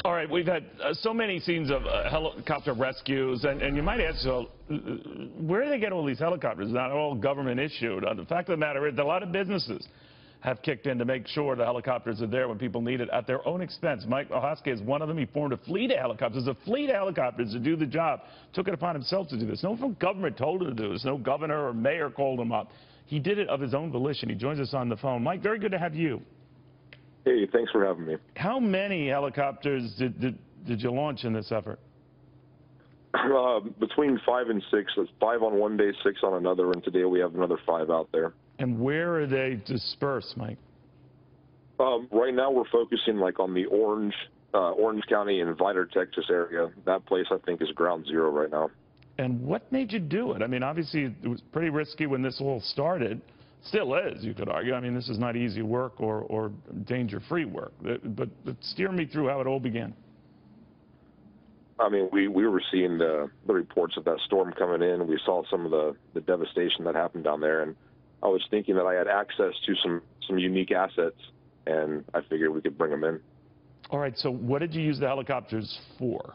All right, we've had so many scenes of helicopter rescues, and you might ask, so, where do they get all these helicopters? Not all government issued. The fact of the matter is, a lot of businesses have kicked in to make sure the helicopters are there when people need it at their own expense. Mike Mihalski is one of them. He formed a fleet of helicopters, to do the job. Took it upon himself to do this. No government told him to do this. No governor or mayor called him up. He did it of his own volition. He joins us on the phone. Mike, very good to have you. Hey, thanks for having me. How many helicopters did you launch in this effort? Between 5 and 6. So it's 5 on one day, 6 on another, and today we have another 5 out there. And where are they dispersed, Mike? Right now we're focusing on the Orange County and Vidor, Texas area. That place, I think, is ground zero right now. And what made you do it? I mean, obviously, it was pretty risky when this all started. Still is, you could argue. I mean, this is not easy work or danger-free work. But steer me through how it all began. I mean, we were seeing the reports of that storm coming in. We saw some of the devastation that happened down there. And I was thinking that I had access to some unique assets, and I figured we could bring them in. All right, so what did you use the helicopters for?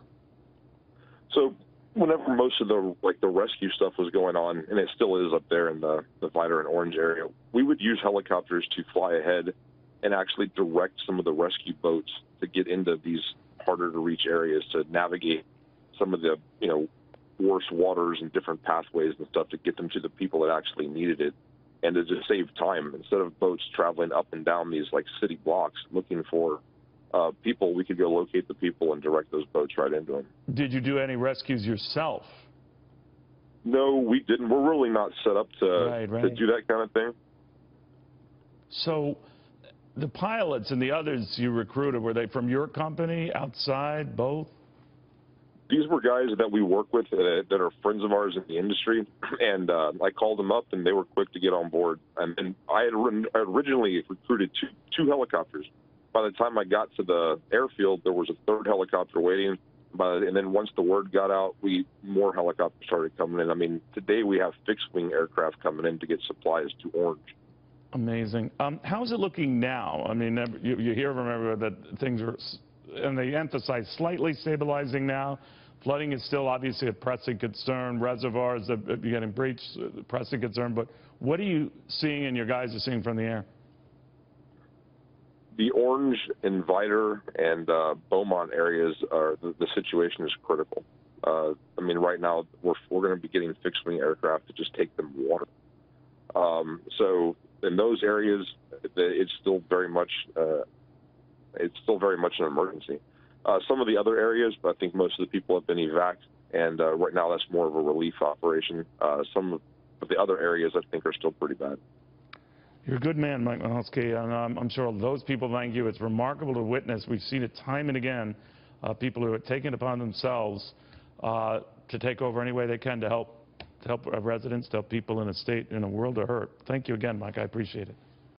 So whenever most of the rescue stuff was going on, and it still is up there in the Vidor and Orange area, we would use helicopters to fly ahead and actually direct some of the rescue boats to get into these harder to reach areas, to navigate some of the worse waters and different pathways and stuff to get them to the people that actually needed it, and to just save time. Instead of boats traveling up and down these city blocks looking for people, we could go locate the people and direct those boats right into them. Did you do any rescues yourself? No, we didn't. We're really not set up to do that kind of thing. So the pilots and the others you recruited, were they from your company, outside, both? These were guys that we work with that are friends of ours in the industry, and I called them up, and they were quick to get on board. And I had originally recruited two helicopters. By the time I got to the airfield, there was a third helicopter waiting. And then once the word got out, more helicopters started coming in. I mean, today we have fixed-wing aircraft coming in to get supplies to Orange. Amazing. How's it looking now? I mean, you hear from everyone that things are, and they emphasize slightly stabilizing now. Flooding is still obviously a pressing concern. Reservoirs are getting breached, pressing concern. But what are you seeing and your guys are seeing from the air? The Orange and Vidor and Beaumont areas, the situation is critical. I mean, right now we're going to be getting fixed-wing aircraft to just take them water. So in those areas, it's still very much an emergency. Some of the other areas, I think most of the people have been evac, and right now that's more of a relief operation. Some of the other areas, I think, are still pretty bad. You're a good man, Mike Mihalski, and I'm sure those people thank you. It's remarkable to witness. We've seen it time and again, people who are taking it upon themselves to take over any way they can to help residents, to help people in a state, in a world of hurt. Thank you again, Mike. I appreciate it.